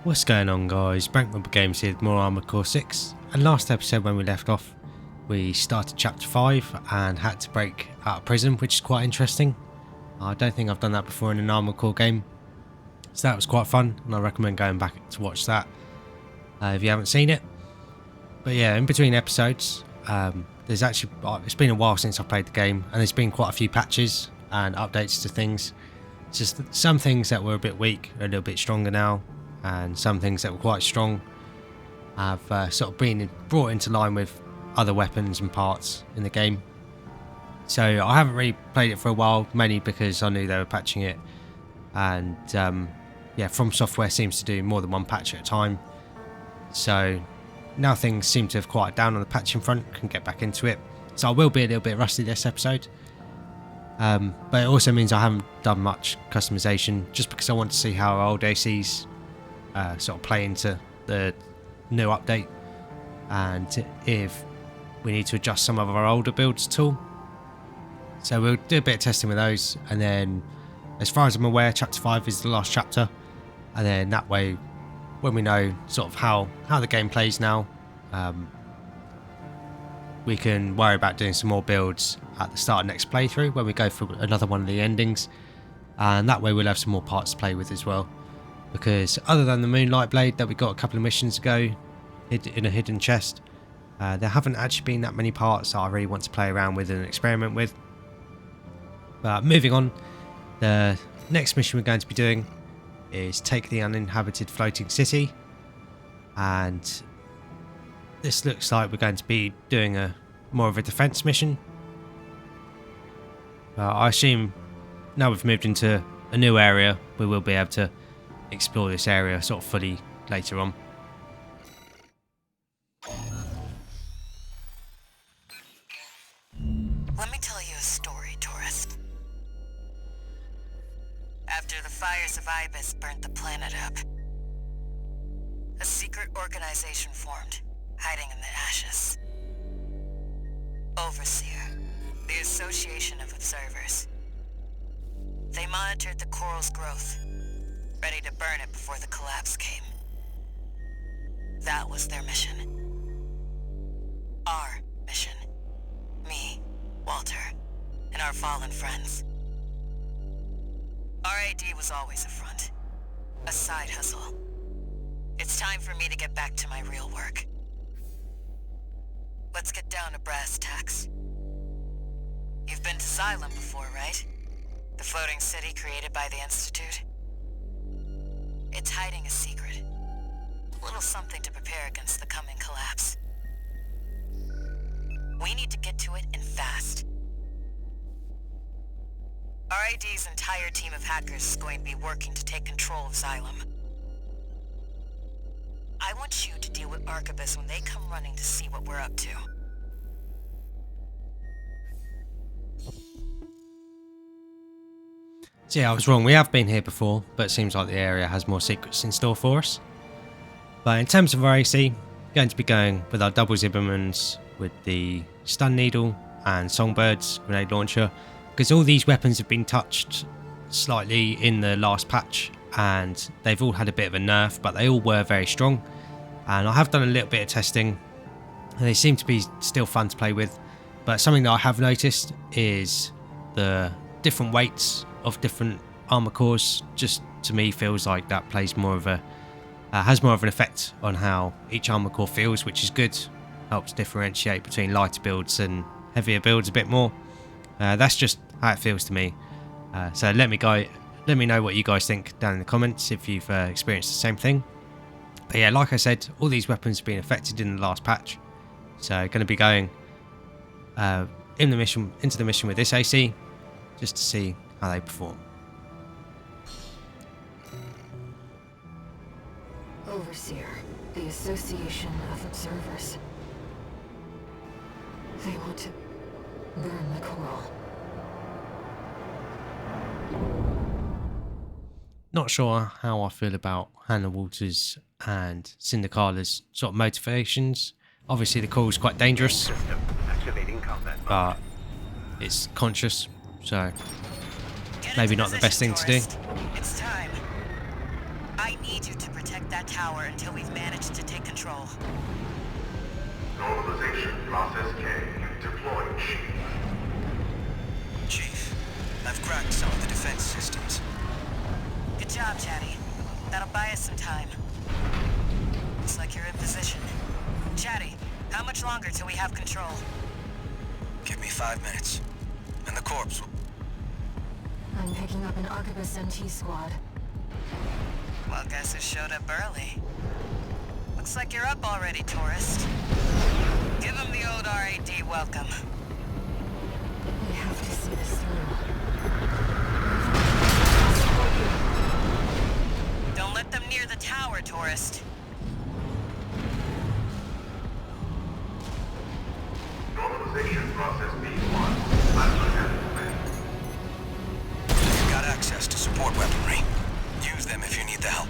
What's going on, guys? Bankmobile Games here with more Armored Core 6, and last episode when we left off we started chapter 5 and had to break out of prison, which is quite interesting. I don't think I've done that before in an Armored Core game, so that was quite fun and I recommend going back to watch that if you haven't seen it. But yeah, in between episodes there's actually, it's been a while since I played the game and there's been quite a few patches and updates to things. It's just some things that were a bit weak are a little bit stronger now, and some things that were quite strong have sort of been brought into line with other weapons and parts in the game. So I haven't really played it for a while, mainly because I knew they were patching it, and yeah, FromSoftware seems to do more than one patch at a time. So now things seem to have quieted down on the patching front, can get back into it. So I will be a little bit rusty this episode. But it also means I haven't done much customization, just because I want to see how our old ACs sort of play into the new update, and if we need to adjust some of our older builds at all. So we'll do a bit of testing with those, and then as far as I'm aware chapter 5 is the last chapter, and then that way when we know sort of how the game plays now, we can worry about doing some more builds at the start of next playthrough when we go for another one of the endings, and that way we'll have some more parts to play with as well. Because other than the Moonlight Blade that we got a couple of missions ago in a hidden chest, there haven't actually been that many parts that I really want to play around with and experiment with. But moving on, the next mission we're going to be doing is take the uninhabited floating city, and this looks like we're going to be doing more of a defense mission. I assume now we've moved into a new area, we will be able to explore this area sort of fully later on. Let me tell you a story, tourist. After the fires of Ibis burnt the planet up, a secret organization formed, hiding in the ashes. Overseer, the Association of Observers. They monitored the coral's growth, ready to burn it before the collapse came. That was their mission. Our mission. Me, Walter, and our fallen friends. RAD was always a front. A side hustle. It's time for me to get back to my real work. Let's get down to brass tacks. You've been to Xylem before, right? The floating city created by the Institute? It's hiding a secret. A little something to prepare against the coming collapse. We need to get to it, and fast. RAD's entire team of hackers is going to be working to take control of Xylem. I want you to deal with Arquebus when they come running to see what we're up to. So yeah, I was wrong, we have been here before, but it seems like the area has more secrets in store for us. But in terms of our AC, going to be going with our double Zibbermans with the stun needle and Songbird's grenade launcher, because all these weapons have been touched slightly in the last patch and they've all had a bit of a nerf, but they all were very strong. And I have done a little bit of testing and they seem to be still fun to play with. But something that I have noticed is the different weights of different armor cores. Just to me feels like that plays more of a has more of an effect on how each armor core feels, which is good. Helps differentiate between lighter builds and heavier builds a bit more. That's just how it feels to me. So let me know what you guys think down in the comments if you've experienced the same thing. But yeah, like I said, all these weapons have been affected in the last patch, so going to be going into the mission with this AC just to see how they perform. Overseer, the Association of Observers. They want to burn the coral. Not sure how I feel about Hannah Walters and Syndicala's sort of motivations. Obviously the coral's quite dangerous, but it's conscious, so maybe not the best thing to do. It's time. I need you to protect that tower until we've managed to take control. Normalization process K. Deploying Chief. Chief, I've cracked some of the defense systems. Good job, Chatty. That'll buy us some time. Looks like you're in position. Chatty, how much longer till we have control? Give me 5 minutes, and the corpse will... I'm picking up an Arquebus MT squad. Well, guess who showed up early? Looks like you're up already, tourist. Give him the old RAD welcome. We have to see this through. Don't let them near the tower, tourist. Normalization process B1. You've got access to support weaponry. Use them if you need the help.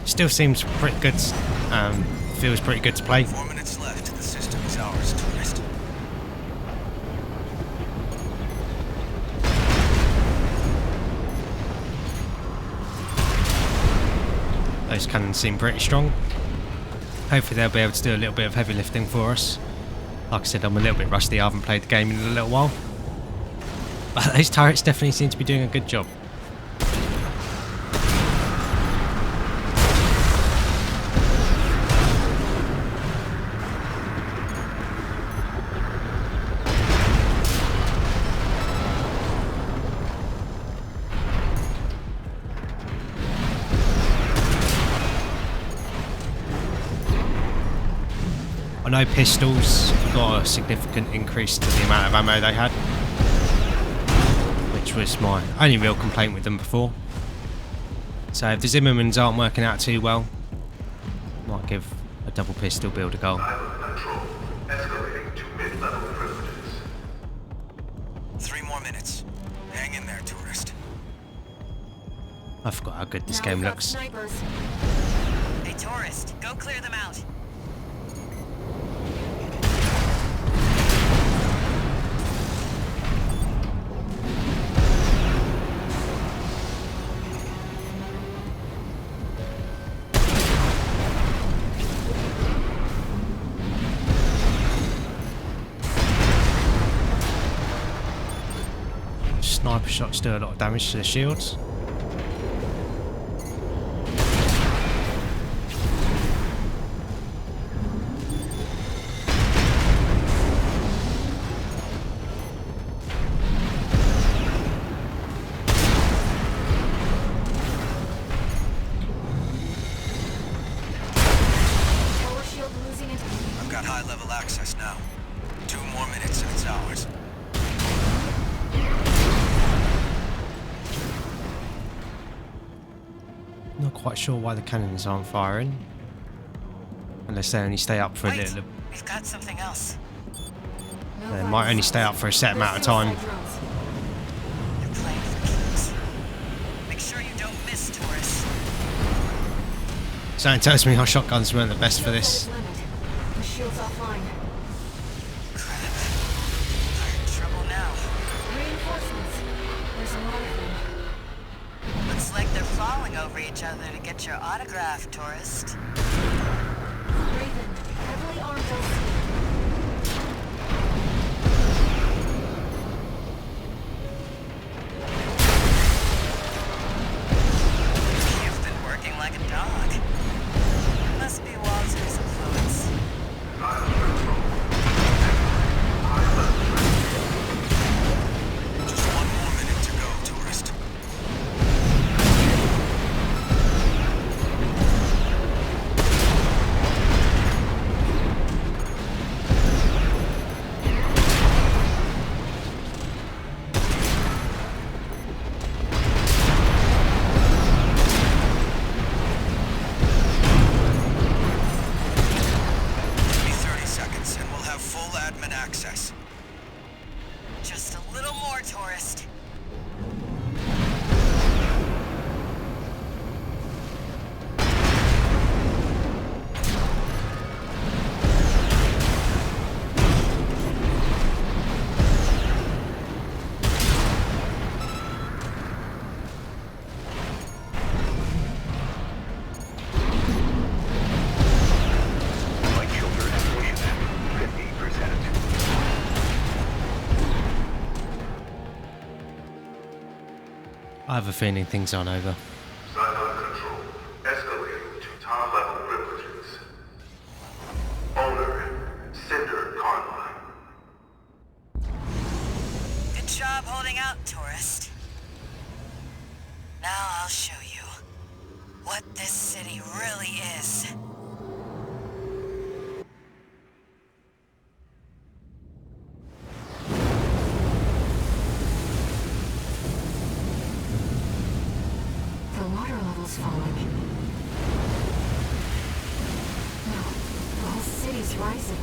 Still seems pretty good. Feels pretty good to play. 4 minutes left. The system is ours, tourist. Those cannons seem pretty strong. Hopefully they'll be able to do a little bit of heavy lifting for us. Like I said, I'm a little bit rusty. I haven't played the game in a little while. But those turrets definitely seem to be doing a good job. I know pistols got a significant increase to the amount of ammo they had, which was my only real complaint with them before. So if the Zimmermans aren't working out too well, might give a double pistol build a go. Control. Escalating to mid-level privileges. 3 more minutes. Hang in there, tourist. I forgot how good this Now game we've got looks. snipers. Hey, tourist, go clear them out. Sniper shots do a lot of damage to the shields. Tower shield losing it. I've got high-level access now. 2 more minutes and it's ours. Not quite sure why the cannons aren't firing. Unless they only stay up for a Wait, little. we've got something else. No They might only stay up for a set amount of time. Suicide drones. You're playing for keeps. Make sure you don't miss, tourist. Something tells me our shotguns weren't the best for this. Limit. The shield's offline. Crap. We're in trouble now. Reinforcements. There's a lot of them. Looks like they're falling over each other to get your autograph, tourist. Raven, heavily armed LC. You've been working like a dog. Must be Walter's influence. Just 1 more minute to go, tourist. I have a feeling things aren't over. Cylon control escalating to top level privileges. Owner, Cinder Carmine. Good job holding out, tourist. Now I'll show you what this city really is. The water level's falling. No, the whole city's rising.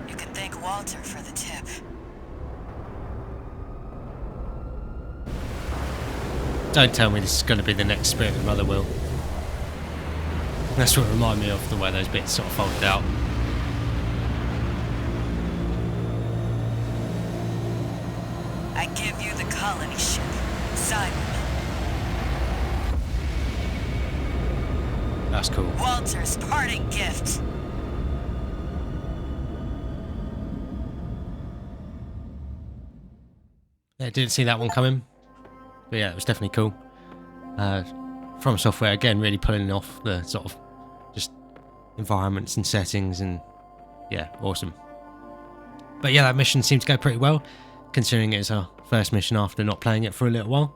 You can thank Walter for the tip. Don't tell me this is going to be the next Spirit of Mother Will. That's what reminded me of the way those bits sort of folded out. I give you the colony ship, Simon. That's cool. Walter's parting gift. Yeah, didn't see that one coming. But yeah, it was definitely cool. FromSoftware, again, really pulling off the sort of just environments and settings, and yeah, awesome. But yeah, that mission seemed to go pretty well, considering it's our first mission after not playing it for a little while.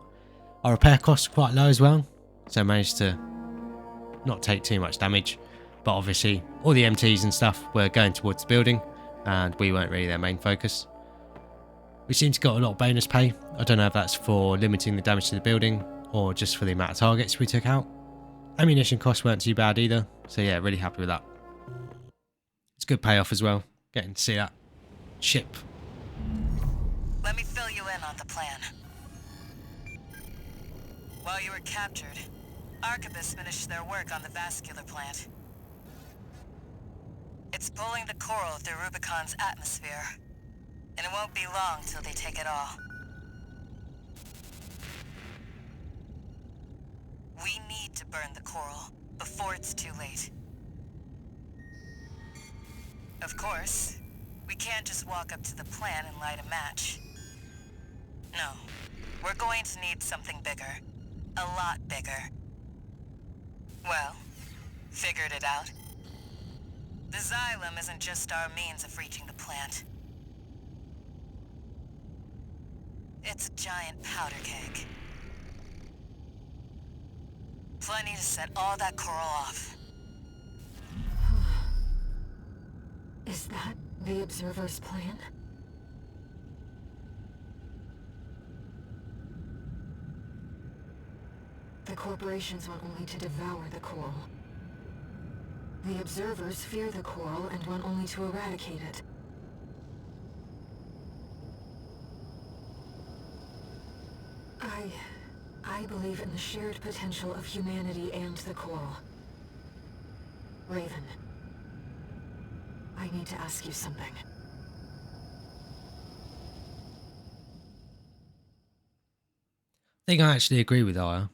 Our repair costs were quite low as well, so I managed to not take too much damage. But obviously, all the MTs and stuff were going towards the building, and we weren't really their main focus. We seem to got a lot of bonus pay. I don't know if that's for limiting the damage to the building or just for the amount of targets we took out. Ammunition costs weren't too bad either, so yeah, really happy with that. It's good payoff as well, getting to see that ship. Let me fill you in on the plan. While you were captured, Arquebus finished their work on the vascular plant. It's pulling the coral through Rubicon's atmosphere, and it won't be long till they take it all. We need to burn the coral before it's too late. Of course, we can't just walk up to the plant and light a match. No, we're going to need something bigger. A lot bigger. Well, figured it out. The xylem isn't just our means of reaching the plant. It's a giant powder keg. Plenty to set all that coral off. Is that the Observer's plan? The corporations want only to devour the coral. The Observers fear the coral and want only to eradicate it. I believe in the shared potential of humanity and the coral. Raven, I need to ask you something. I think I actually agree with Aya.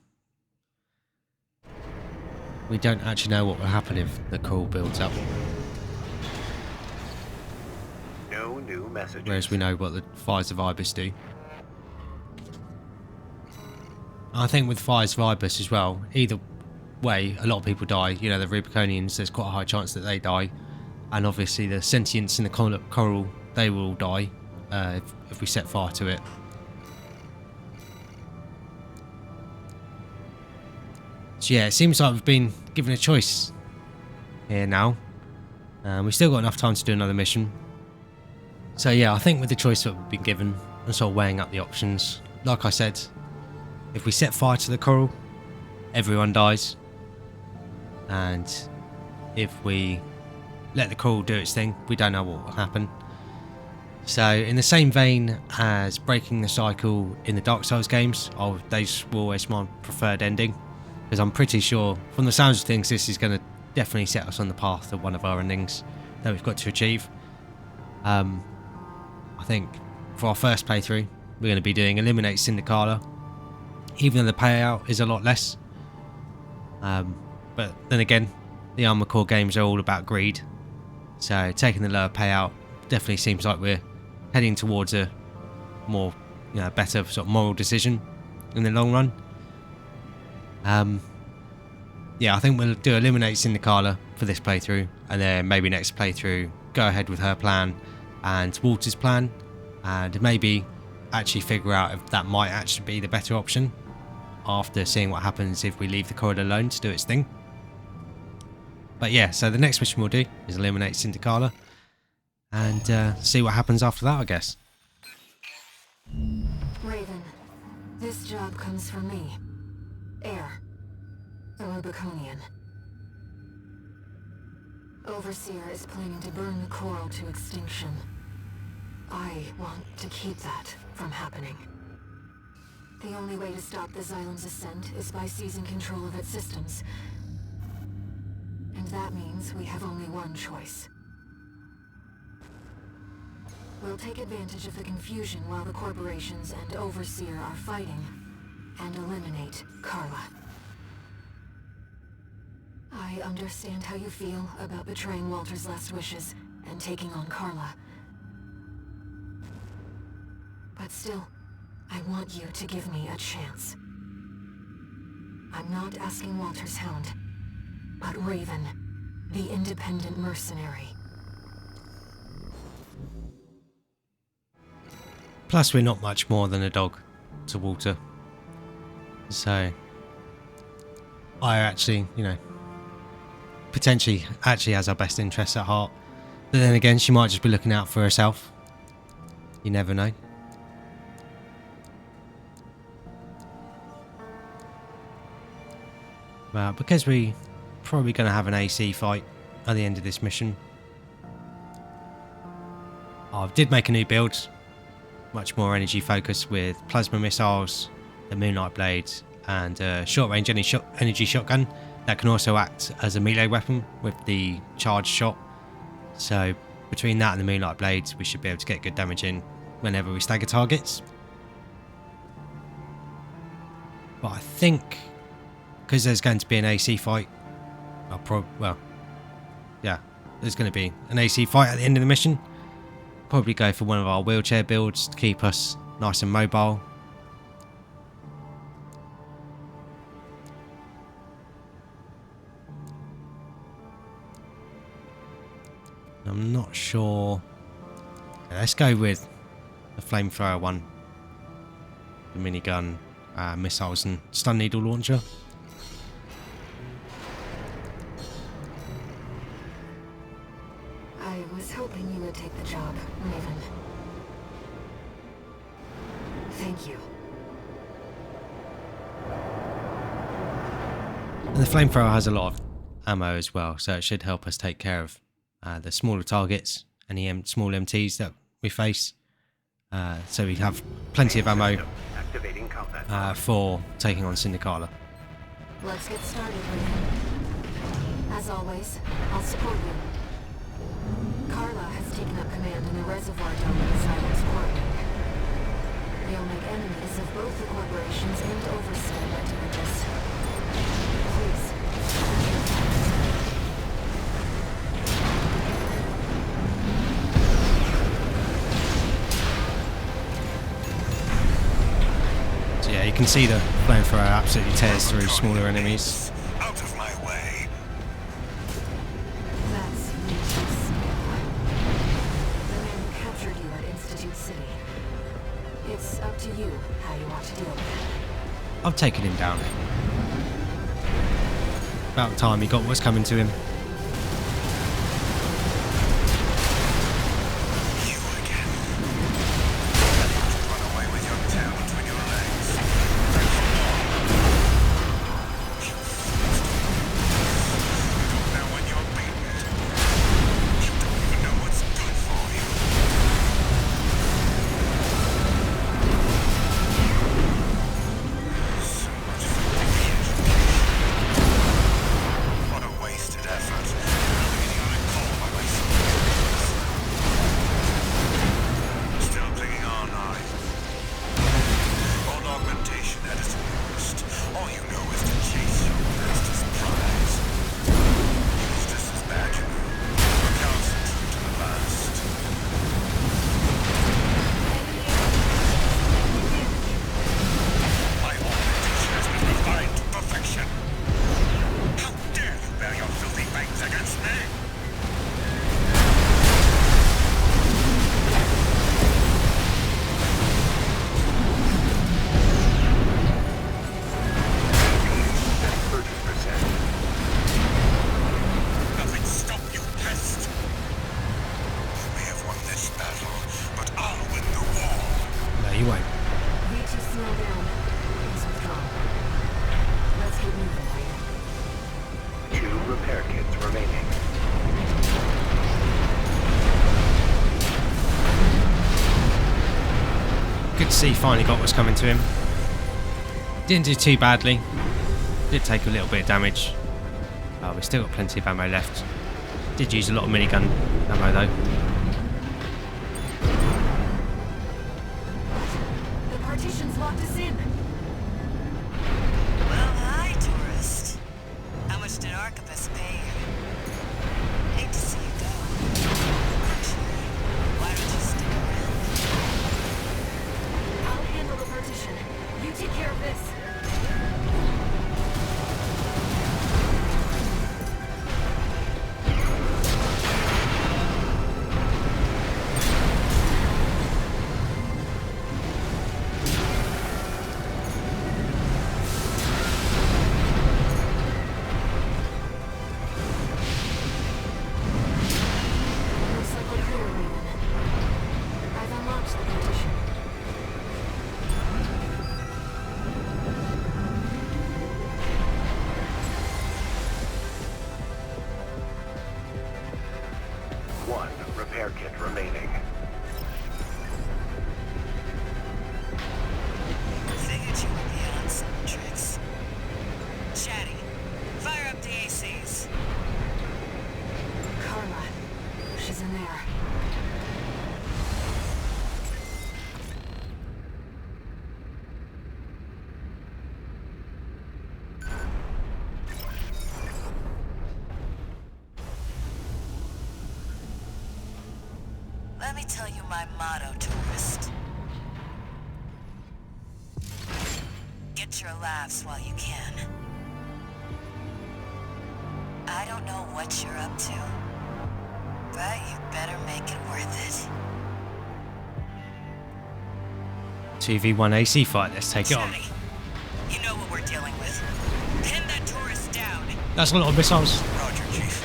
We don't actually know what will happen if the coral builds up. No new messages. Whereas we know what the fires of Ibis do. I think with fires of Ibis as well, either way, a lot of people die. You know, the Rubiconians, there's quite a high chance that they die. And obviously the sentients in the coral, they will all die if we set fire to it. So yeah, it seems like we've been given a choice here now. We've still got enough time to do another mission. So yeah, I think with the choice that we've been given, and sort of weighing up the options, like I said, if we set fire to the coral, everyone dies. And if we let the coral do its thing, we don't know what will happen. So in the same vein as breaking the cycle in the Dark Souls games, those were always my preferred ending. Because I'm pretty sure, from the sounds of things, this is going to definitely set us on the path of one of our endings that we've got to achieve. I think for our first playthrough, we're going to be doing Eliminate Syndicala, even though the payout is a lot less. But then again, the Armored Core games are all about greed, so taking the lower payout definitely seems like we're heading towards a more, better sort of moral decision in the long run. Yeah, I think we'll do Eliminate Syndicala for this playthrough, and then maybe next playthrough go ahead with her plan and Walter's plan, and maybe actually figure out if that might actually be the better option after seeing what happens if we leave the corridor alone to do its thing. But yeah, so the next mission we'll do is Eliminate Syndicala, and see what happens after that, I guess. Raven, this job comes from me. Air, the Rubiconian. Overseer is planning to burn the coral to extinction. I want to keep that from happening. The only way to stop the Xylem's ascent is by seizing control of its systems. And that means we have only one choice. We'll take advantage of the confusion while the corporations and Overseer are fighting, and eliminate Carla. I understand how you feel about betraying Walter's last wishes and taking on Carla. But still, I want you to give me a chance. I'm not asking Walter's hound, but Raven, the independent mercenary. Plus, we're not much more than a dog to Walter. So, I actually, potentially actually has our best interests at heart. But then again, she might just be looking out for herself. You never know. Well, because we're probably going to have an AC fight at the end of this mission, I did make a new build, much more energy focused, with plasma missiles, the Moonlight Blade, and a short-range energy shotgun that can also act as a melee weapon with the charged shot. So between that and the Moonlight Blade, we should be able to get good damage in whenever we stagger targets. But I think, because there's going to be an AC fight, there's going to be an AC fight at the end of the mission. Probably go for one of our wheelchair builds to keep us nice and mobile. I'm not sure. Let's go with the flamethrower one, the minigun, missiles, and stun needle launcher. I was hoping you would take the job, Raven. Thank you. And the flamethrower has a lot of ammo as well, so it should help us take care of the smaller targets, any small MTs that we face. So we have plenty of ammo Activating combat. for taking on Syndicala. Let's get started, Raven. As always, I'll support you. Carla has taken up command in the reservoir dome of the Xylem's corridor. They'll make enemies of both the corporations and Overseer by doing this. Please. So yeah, you can see the flamethrower absolutely tears through smaller enemies. Out of my way. That's useless. The man who captured you at Institute City. It's up to you how you want to deal with it. I've taken him down. About time he got what's coming to him. You again. Run away with your tail between your legs. Now when you're beaten, you don't even know what's good for you. So much for the education. What a wasted effort. he won't. V2 slow down. He's withdrawn. Let's keep moving, Wade. 2 repair kits remaining. Good to see he finally got what's coming to him. Didn't do too badly. Did take a little bit of damage. We've still got plenty of ammo left. Did use a lot of minigun ammo though. The partition's locked us in. Well, hi, tourist. How much did Archibus pay you? Hate to see you go. Actually, why don't you stick around? I'll handle the partition. You take care of this. Looks like we're clear, Raven. I've unlocked the partition. One repair kit remaining. Figured you would be on some tricks. Chatty, fire up the ACs. Carla. She's in there. Let me tell you my motto, tourist. Get your laughs while you can. I don't know what you're up to, but you better make it worth it. 2v1 AC fight, let's take it on. Chatty, you know what we're dealing with. Pin that tourist down. That's a lot of missiles. Roger, Chief.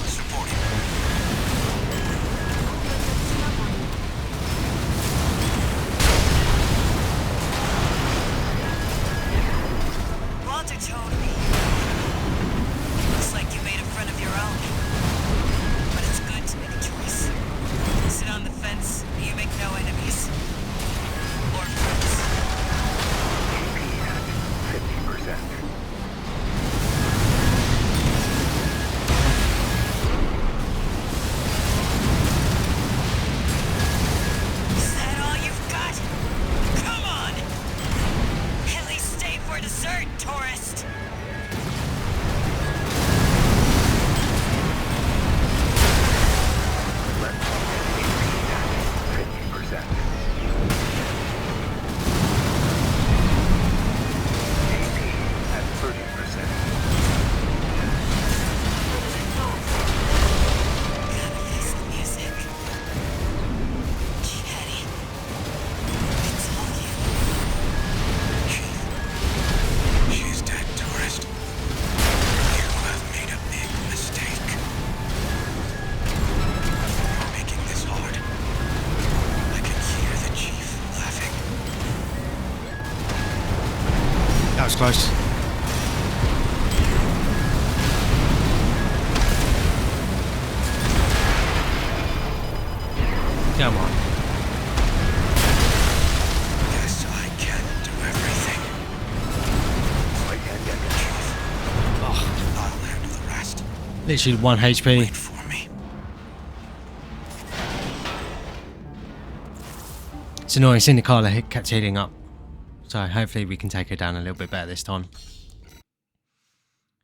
Support him. Walter told me. Looks like you made a friend of your own. But it's good to make a choice. Sit on the fence, and you make no enemies. Or friends. AP at 50%. Is that all you've got? Come on! At least stay for dessert, tourist! Left pocket AP at 50%. AP at 30%. Gotta face the music. Chatty. It's all you. Chief, she's dead, tourist. You have made a big mistake. You're making this hard. I can hear the Chief laughing. That was close. Come on. Guess I can't do everything. Right hand deck. Oh, I'll handle the rest. literally 1 HP. Wait for me. It's annoying seeing the Carla kept healing up. So hopefully we can take her down a little bit better this time.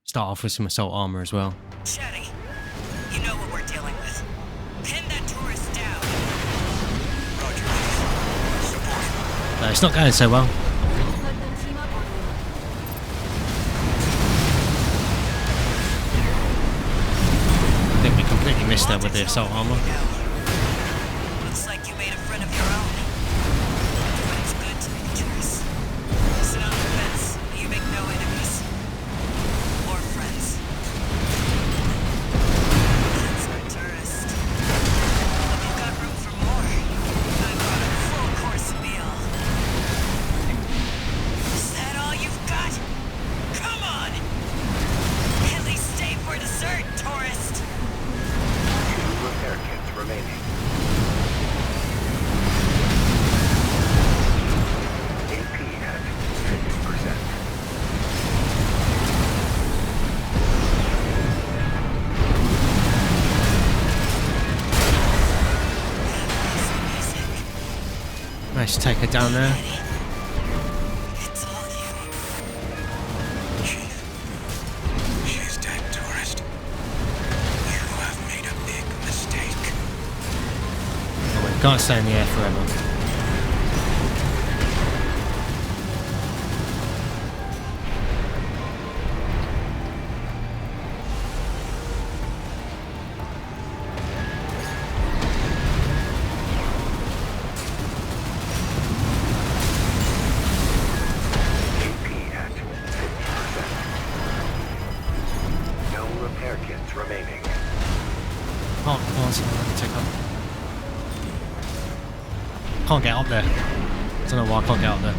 Start off with some assault armor as well. Chatty, you know what we're dealing with. Pin that tourist down. Roger, Chief. Support him. No, it's not going so well. Let them team up on you. I think we completely missed her with the assault armor. Looks like you made a friend of your own. But it's good to make a choice. Sit on the fence, and you make no enemies. Or friends. That's our tourist. Hope you've got room for more. I brought a full course meal. Just take her down there. It's all you. Chief, she's dead, tourist. You have made a big mistake. Oh, we can't stay in the air forever. AP at 50%. No repair kits remaining. Oh, take up. Can't get up there. Don't know why I can't get up there.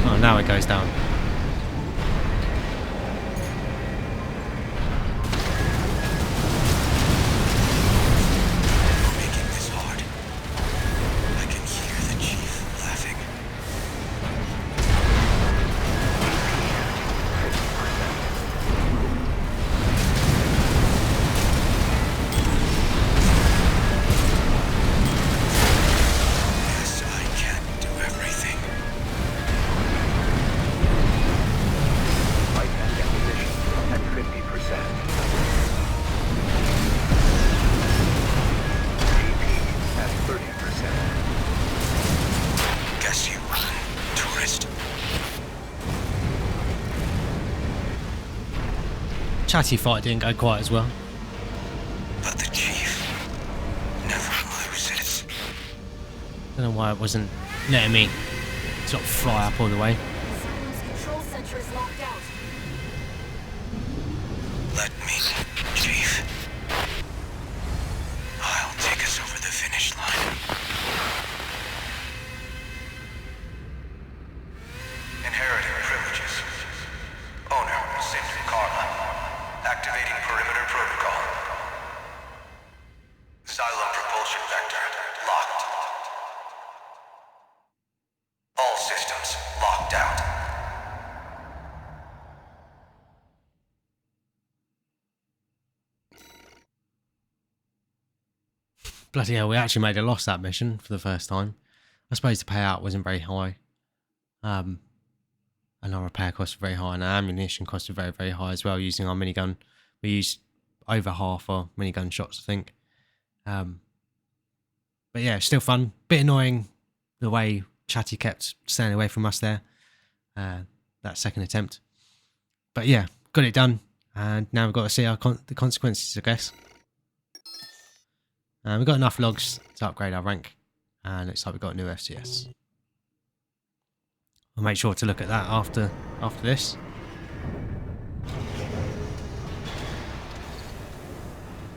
Oh, now it goes down. You're making this hard. I can hear the chief laughing. Yes, I can do everything. Light and deposition at 50%. AP at 30%. Guess you run, tourist. Chatty fight didn't go quite as well. But the chief never loses. Don't know why it wasn't letting me sort of fly up all the way. Asylum's control center is locked out. Let me, Chief. I'll take us over the finish line. Inheriting privileges. Owner, Sydney Carla. Activating perimeter protocol. Xylem propulsion vector locked. All systems locked out. Bloody hell, we actually made a loss that mission for the first time. I suppose the payout wasn't very high. And our repair costs were very high, and our ammunition costs were very, very high as well using our minigun. We used over half our minigun shots, I think. But yeah, still fun. Bit annoying the way Chatty kept staying away from us there. That second attempt. But yeah, got it done. And now we've got to see the consequences, I guess. We've got enough logs to upgrade our rank. And looks like we've got a new FCS. I'll make sure to look at that after this.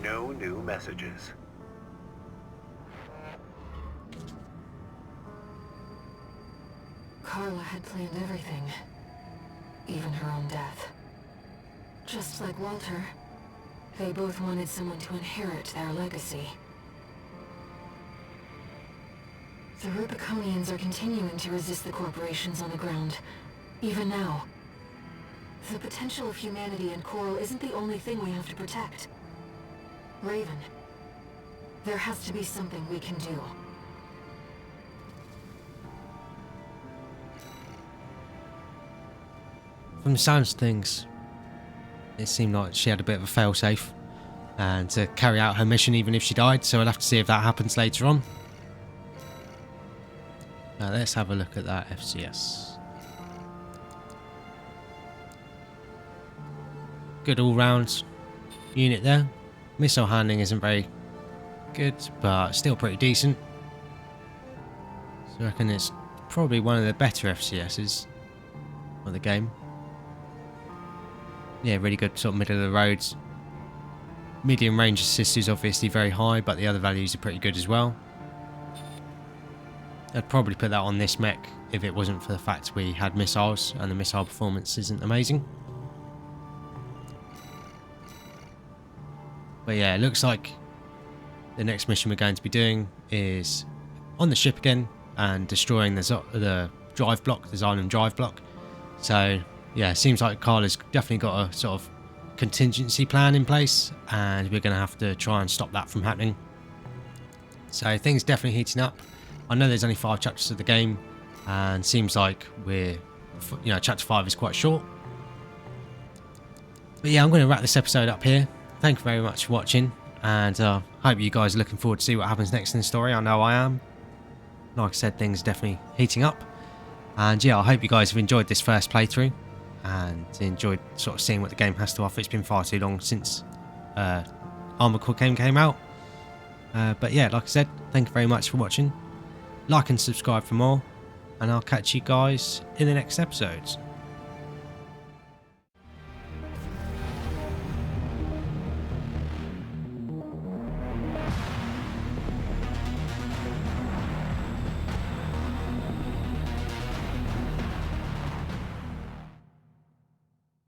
No new messages. Carla had planned everything. Even her own death. Just like Walter, they both wanted someone to inherit their legacy. The Rubiconians are continuing to resist the corporations on the ground, even now. The potential of humanity and Coral isn't the only thing we have to protect. Raven, there has to be something we can do. From the sounds of things, it seemed like she had a bit of a failsafe and to carry out her mission even if she died, so we'll have to see if that happens later on. Now let's have a look at that FCS. Good all-round unit there. Missile handling isn't very good, but still pretty decent. So I reckon it's probably one of the better FCSs of the game. Yeah, really good sort of middle of the roads. Medium range assist is obviously very high, but the other values are pretty good as well. I'd probably put that on this mech if it wasn't for the fact we had missiles and the missile performance isn't amazing. But yeah, it looks like the next mission we're going to be doing is on the ship again and destroying the drive block, the Xylem drive block. So yeah, it seems like Carla's definitely got a sort of contingency plan in place, and we're going to have to try and stop that from happening. So things definitely heating up. I know there's only 5 chapters of the game, and seems like chapter 5 is quite short. But yeah, I'm going to wrap this episode up here. Thank you very much for watching, and hope you guys are looking forward to see what happens next in the story. I know I am. Like I said, things are definitely heating up, and yeah, I hope you guys have enjoyed this first playthrough and enjoyed sort of seeing what the game has to offer. It's been far too long since Armored Core game came out. But yeah, like I said, thank you very much for watching. Like and subscribe for more, and I'll catch you guys in the next episodes.